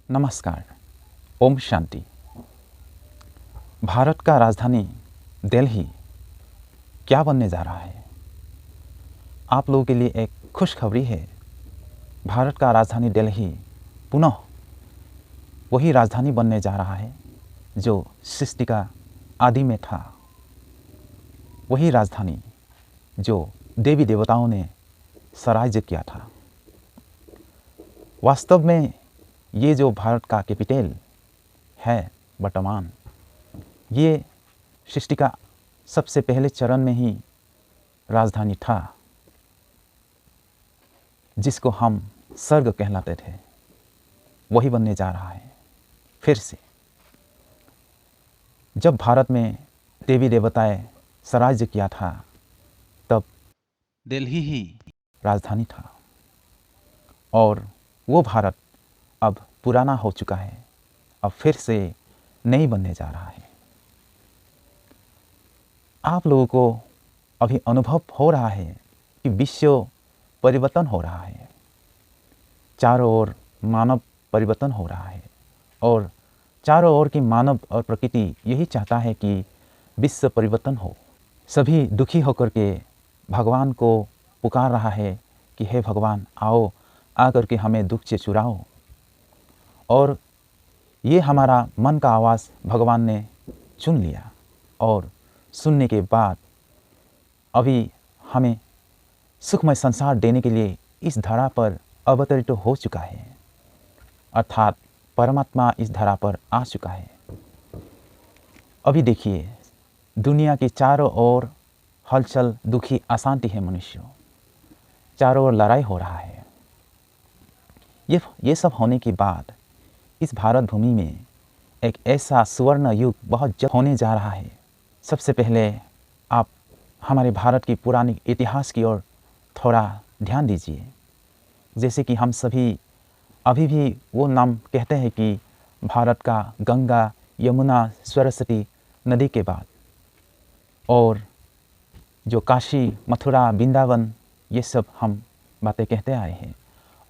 नमस्कार। ओम शांति। भारत का राजधानी दिल्ली क्या बनने जा रहा है? आप लोगों के लिए एक खुशखबरी है। भारत का राजधानी दिल्ली पुनः वही राजधानी बनने जा रहा है जो सृष्टि का आदि में था। वही राजधानी जो देवी देवताओं ने स्वराज्य किया था। वास्तव में ये जो भारत का कैपिटल है वर्तमान, ये सृष्टि का सबसे पहले चरण में ही राजधानी था, जिसको हम स्वर्ग कहलाते थे। वही बनने जा रहा है फिर से। जब भारत में देवी देवताएं स्वराज्य किया था तब दिल्ली ही राजधानी था, और वो भारत अब पुराना हो चुका है, अब फिर से नई बनने जा रहा है। आप लोगों को अभी अनुभव हो रहा है कि विश्व परिवर्तन हो रहा है, चारों ओर मानव परिवर्तन हो रहा है, और चारों ओर की मानव और प्रकृति यही चाहता है कि विश्व परिवर्तन हो। सभी दुखी होकर के भगवान को पुकार रहा है कि हे भगवान, आओ आकर के हमें दुख से छुड़ाओ। और ये हमारा मन का आवाज़ भगवान ने सुन लिया, और सुनने के बाद अभी हमें सुखमय संसार देने के लिए इस धरा पर अवतरित हो चुका है, अर्थात परमात्मा इस धरा पर आ चुका है। अभी देखिए, दुनिया के चारों ओर हलचल, दुखी, अशांति है। मनुष्य चारों ओर लड़ाई हो रहा है। ये सब होने के बाद इस भारत भूमि में एक ऐसा सुवर्ण युग बहुत जल्द होने जा रहा है। सबसे पहले आप हमारे भारत की पुरानी इतिहास की ओर थोड़ा ध्यान दीजिए। जैसे कि हम सभी अभी भी वो नाम कहते हैं कि भारत का गंगा, यमुना, सरस्वती नदी के बाद, और जो काशी, मथुरा, वृंदावन, ये सब हम बातें कहते आए हैं,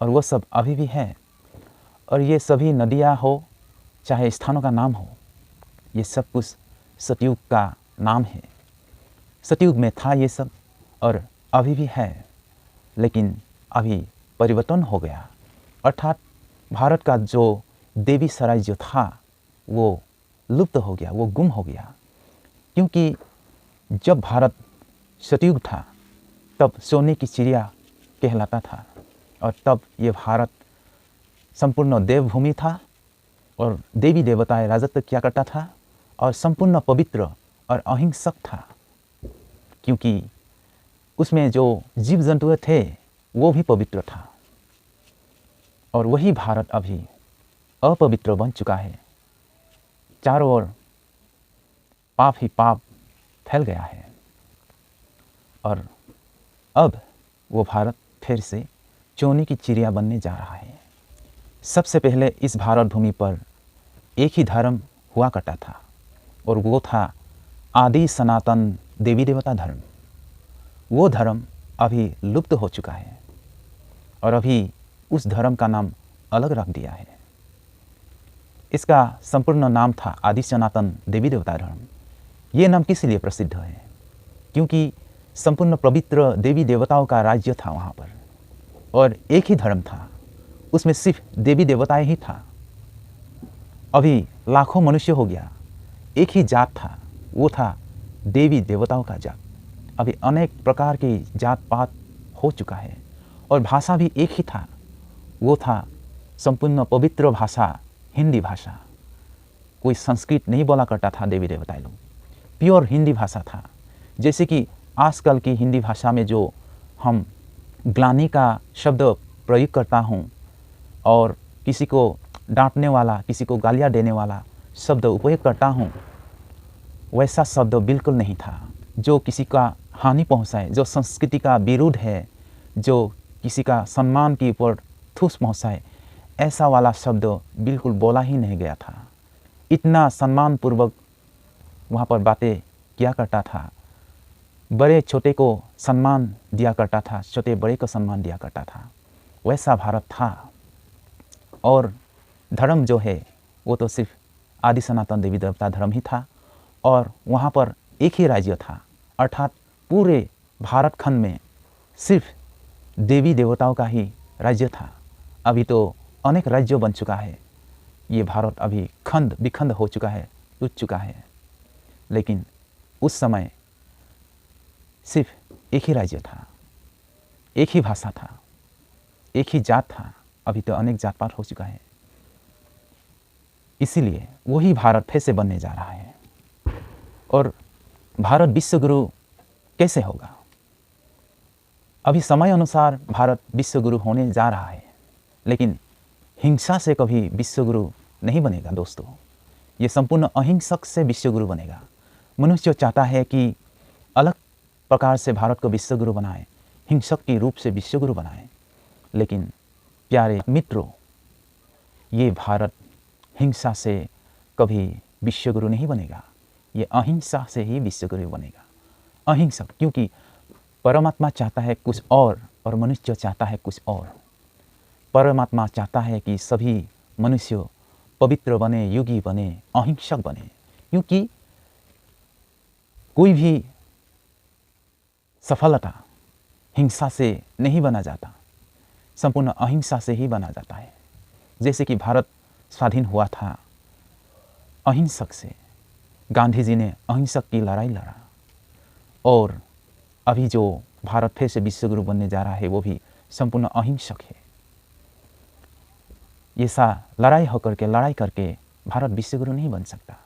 और वो सब अभी भी है। और ये सभी नदियाँ हो, चाहे स्थानों का नाम हो, ये सब कुछ सतयुग का नाम है। सतयुग में था ये सब, और अभी भी है, लेकिन अभी परिवर्तन हो गया। अर्थात भारत का जो देवी सराय जो था वो लुप्त हो गया, वो गुम हो गया। क्योंकि जब भारत सतयुग था तब सोने की चिड़िया कहलाता था, और तब ये भारत संपूर्ण देवभूमि था, और देवी देवताएं राजत्व किया करता था, और संपूर्ण पवित्र और अहिंसक था। क्योंकि उसमें जो जीव जंतु थे वो भी पवित्र था, और वही भारत अभी अपवित्र बन चुका है। चारों ओर पाप ही पाप फैल गया है, और अब वो भारत फिर से सोने की चिड़िया बनने जा रहा है। सबसे पहले इस भारत भूमि पर एक ही धर्म हुआ करता था, और वो था आदि सनातन देवी देवता धर्म। वो धर्म अभी लुप्त हो चुका है, और अभी उस धर्म का नाम अलग रख दिया है। इसका संपूर्ण नाम था आदि सनातन देवी देवता धर्म। ये नाम किस लिए प्रसिद्ध है? क्योंकि संपूर्ण पवित्र देवी देवताओं का राज्य था वहाँ पर, और एक ही धर्म था, उसमें सिर्फ देवी देवताएं ही था। अभी लाखों मनुष्य हो गया, एक ही जात था, वो था देवी देवताओं का जात। अभी अनेक प्रकार की जात पात हो चुका है, और भाषा भी एक ही था, वो था संपूर्ण पवित्र भाषा हिंदी भाषा। कोई संस्कृत नहीं बोला करता था देवी देवताएं लोग, प्योर हिंदी भाषा था। जैसे कि आजकल की हिंदी भाषा में जो हम ग्लानि का शब्द प्रयोग करता हूँ, और किसी को डांटने वाला, किसी को गालियाँ देने वाला शब्द उपयोग करता हूँ, वैसा शब्द बिल्कुल नहीं था जो किसी का हानि पहुँचाए, जो संस्कृति का विरुद्ध है, जो किसी का सम्मान के ऊपर ठूस पहुँचाए, ऐसा वाला शब्द बिल्कुल बोला ही नहीं गया था। इतना सम्मानपूर्वक वहाँ पर बातें किया करता था। बड़े छोटे को सम्मान दिया करता था, छोटे बड़े को सम्मान दिया करता था। वैसा भारत था, और धर्म जो है वो तो सिर्फ आदि सनातन देवी देवता धर्म ही था और वहाँ पर एक ही राज्य था, अर्थात पूरे भारत खंड में सिर्फ देवी देवताओं का ही राज्य था। अभी तो अनेक राज्यों बन चुका है, ये भारत अभी खंड विखंड हो चुका है, टूट चुका है। लेकिन उस समय सिर्फ एक ही राज्य था, एक ही भाषा था, एक ही जात था। अभी तो अनेक जात पात हो चुका है। इसीलिए वही भारत फिर से बनने जा रहा है। और भारत विश्व गुरु कैसे होगा? अभी समय अनुसार भारत विश्व गुरु होने जा रहा है, लेकिन हिंसा से कभी विश्व गुरु नहीं बनेगा दोस्तों। ये संपूर्ण अहिंसक से विश्व गुरु बनेगा। मनुष्य चाहता है कि अलग प्रकार से भारत को विश्व गुरु बनाए, हिंसक के रूप से विश्व गुरु बनाए। लेकिन प्यारे मित्रों, ये भारत हिंसा से कभी विश्व गुरु नहीं बनेगा, ये अहिंसा से ही विश्व गुरु बनेगा। अहिंसक, क्योंकि परमात्मा चाहता है कुछ और मनुष्य चाहता है कुछ और। परमात्मा चाहता है कि सभी मनुष्य पवित्र बने, योगी बने, अहिंसक बने, क्योंकि कोई भी सफलता हिंसा से नहीं बना जाता, संपूर्ण अहिंसा से ही बना जाता है। जैसे कि भारत स्वाधीन हुआ था अहिंसक से, गांधी जी ने अहिंसक की लड़ाई लड़ा, और अभी जो भारत फिर से विश्व गुरु बनने जा रहा है वो भी संपूर्ण अहिंसक है। ये सा लड़ाई करके भारत विश्व गुरु नहीं बन सकता।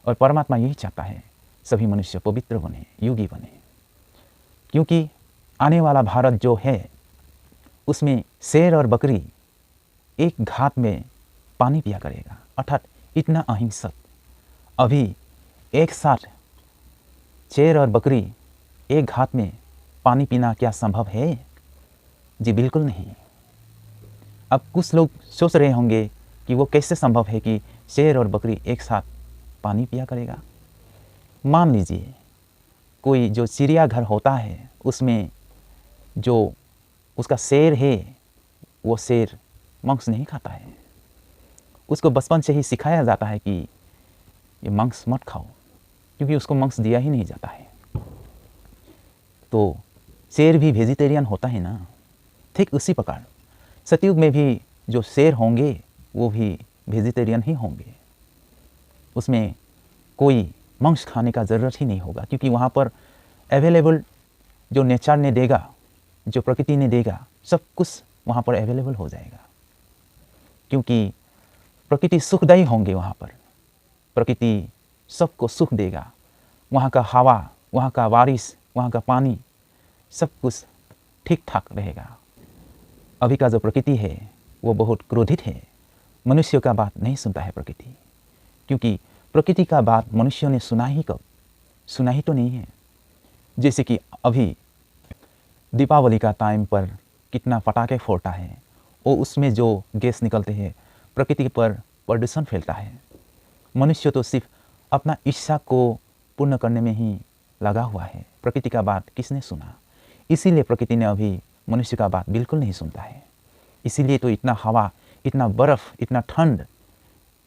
और परमात्मा यही चाहता है सभी मनुष्य पवित्र बने, योगी बने, क्योंकि आने वाला भारत जो है उसमें शेर और बकरी एक घाट में पानी पिया करेगा, अर्थात इतना अहिंसक। अभी एक साथ शेर और बकरी एक घाट में पानी पीना क्या संभव है? जी बिल्कुल नहीं। अब कुछ लोग सोच रहे होंगे कि वो कैसे संभव है कि शेर और बकरी एक साथ पानी पिया करेगा। मान लीजिए कोई जो चिड़ियाघर होता है उसमें जो उसका शेर है वो शेर मांस नहीं खाता है। उसको बचपन से ही सिखाया जाता है कि ये मांस मत खाओ, क्योंकि उसको मांस दिया ही नहीं जाता है। तो शेर भी वेजिटेरियन होता है ना। ठीक उसी प्रकार सतयुग में भी जो शेर होंगे वो भी वेजिटेरियन ही होंगे। उसमें कोई मांस खाने का ज़रूरत ही नहीं होगा, क्योंकि वहाँ पर अवेलेबल जो नेचर ने देगा, जो प्रकृति ने देगा, सब कुछ वहाँ पर अवेलेबल हो जाएगा। क्योंकि प्रकृति सुखदायी होंगे, वहाँ पर प्रकृति सबको सुख देगा। वहाँ का हवा, वहाँ का बारिश, वहाँ का पानी, सब कुछ ठीक ठाक रहेगा। अभी का जो प्रकृति है वो बहुत क्रोधित है, मनुष्यों का बात नहीं सुनता है प्रकृति, क्योंकि प्रकृति का बात मनुष्यों ने सुना ही कब? सुना ही तो नहीं है। जैसे कि अभी दीपावली का टाइम पर कितना पटाखे फोड़ता है, और उसमें जो गैस निकलते हैं प्रकृति पर प्रदूषण फैलता है। मनुष्य तो सिर्फ अपना इच्छा को पूर्ण करने में ही लगा हुआ है। प्रकृति का बात किसने सुना? इसीलिए प्रकृति ने अभी मनुष्य का बात बिल्कुल नहीं सुनता है। इसीलिए तो इतना हवा, इतना बर्फ़, इतना ठंड,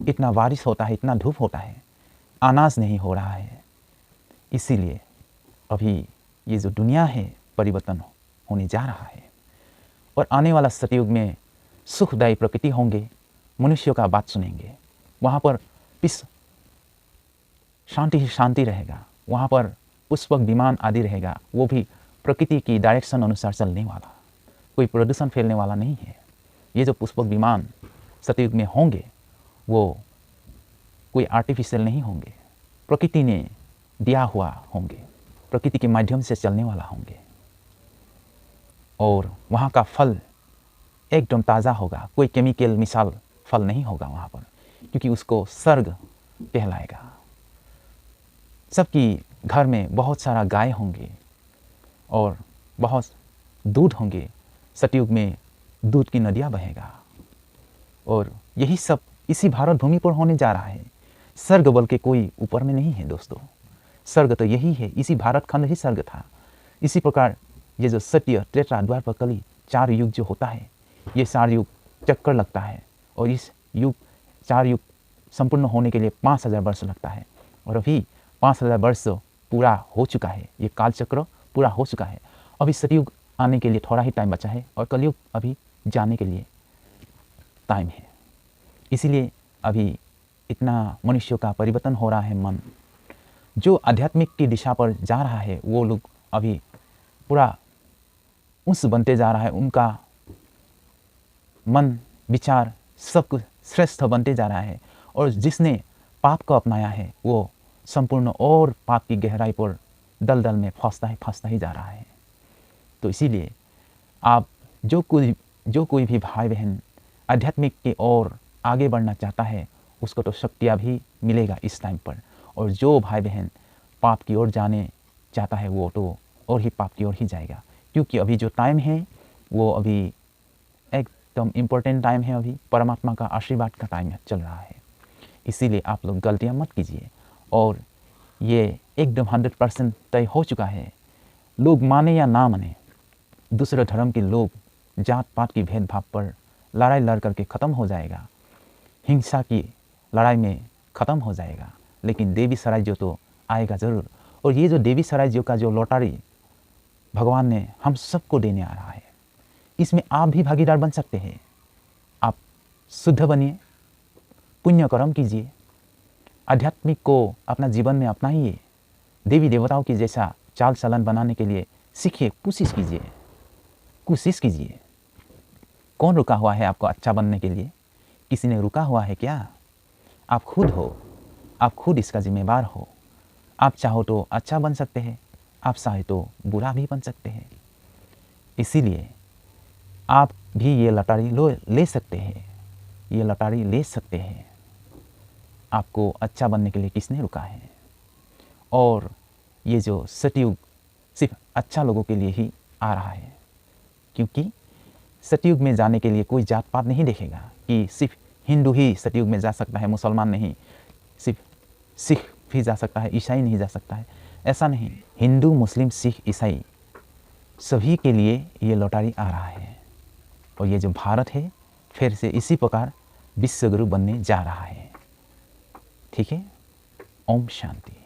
इतना बारिश होता है, इतना धूप होता है, अनाज नहीं हो रहा है। इसीलिए अभी ये जो दुनिया है परिवर्तन होने जा रहा है, और आने वाला सतयुग में सुखदायी प्रकृति होंगे, मनुष्यों का बात सुनेंगे। वहाँ पर पीस, शांति ही शांति रहेगा। वहाँ पर पुष्पक विमान आदि रहेगा, वो भी प्रकृति की डायरेक्शन अनुसार चलने वाला, कोई प्रदूषण फैलने वाला नहीं है। ये जो पुष्पक विमान सतयुग में होंगे वो कोई आर्टिफिशियल नहीं होंगे, प्रकृति ने दिया हुआ होंगे, प्रकृति के माध्यम से चलने वाला होंगे। और वहाँ का फल एकदम ताज़ा होगा, कोई केमिकल मिसाल फल नहीं होगा वहाँ पर, क्योंकि उसको स्वर्ग कहलाएगा। सबकी घर में बहुत सारा गाय होंगे और बहुत दूध होंगे। सतयुग में दूध की नदियाँ बहेगा, और यही सब इसी भारत भूमि पर होने जा रहा है। स्वर्ग बल के कोई ऊपर में नहीं है दोस्तों, स्वर्ग तो यही है, इसी भारत खंड ही स्वर्ग था। इसी प्रकार ये जो सत्य, त्रेता, द्वापर, कली 4 युग जो होता है, ये 4 युग चक्कर लगता है, और इस युग 4 युग संपूर्ण होने के लिए 5000 वर्ष लगता है, और अभी 5000 वर्ष पूरा हो चुका है, ये कालचक्र पूरा हो चुका है। अभी सतयुग आने के लिए थोड़ा ही टाइम बचा है और कलयुग अभी जाने के लिए टाइम है। इसीलिए अभी इतना मनुष्यों का परिवर्तन हो रहा है। मन जो आध्यात्मिक की दिशा पर जा रहा है वो लोग अभी पूरा उस बनते जा रहा है, उनका मन विचार सब कुछ श्रेष्ठ बनते जा रहा है, और जिसने पाप को अपनाया है वो संपूर्ण और पाप की गहराई पर दलदल में फंसता ही जा रहा है। तो इसीलिए आप जो कोई भी भाई बहन आध्यात्मिक की ओर आगे बढ़ना चाहता है उसको तो शक्तियाँ भी मिलेगा इस टाइम पर, और जो भाई बहन पाप की ओर जाने चाहता है वो तो और ही पाप की ओर ही जाएगा, क्योंकि अभी जो टाइम है वो अभी एकदम इम्पोर्टेंट टाइम है, अभी परमात्मा का आशीर्वाद का टाइम चल रहा है। इसीलिए आप लोग गलतियाँ मत कीजिए, और ये एकदम 100% तय हो चुका है। लोग माने या ना माने, दूसरे धर्म के लोग जात पात की भेदभाव पर लड़ाई लड़ करके ख़त्म हो जाएगा, हिंसा की लड़ाई में ख़त्म हो जाएगा, लेकिन देवी सराज्य तो आएगा ज़रूर। और ये जो देवी सराज्य का जो लॉटरी भगवान ने हम सबको देने आ रहा है, इसमें आप भी भागीदार बन सकते हैं। आप शुद्ध बनिए, पुण्य कर्म कीजिए, आध्यात्मिक को अपना जीवन में अपनाइए, देवी देवताओं की जैसा चाल चलन बनाने के लिए सीखिए, कोशिश कीजिए। कौन रुका हुआ है आपको अच्छा बनने के लिए? किसी ने रुका हुआ है क्या? आप खुद हो, आप खुद इसका जिम्मेवार हो। आप चाहो तो अच्छा बन सकते हैं, आप चाहे तो बुरा भी बन सकते हैं। इसीलिए आप भी ये लॉटरी ले सकते हैं, ये लॉटरी ले सकते हैं। आपको अच्छा बनने के लिए किसने रुका है? और ये जो सतयुग सिर्फ अच्छा लोगों के लिए ही आ रहा है, क्योंकि सतयुग में जाने के लिए कोई जात पात नहीं देखेगा कि सिर्फ हिंदू ही सतयुग में जा सकता है, मुसलमान नहीं, सिर्फ सिख भी जा सकता है, ईसाई नहीं जा सकता है, ऐसा नहीं। हिंदू, मुस्लिम, सिख, ईसाई सभी के लिए ये लॉटरी आ रहा है, और ये जो भारत है फिर से इसी प्रकार विश्व गुरु बनने जा रहा है। ठीक है, ओम शांति।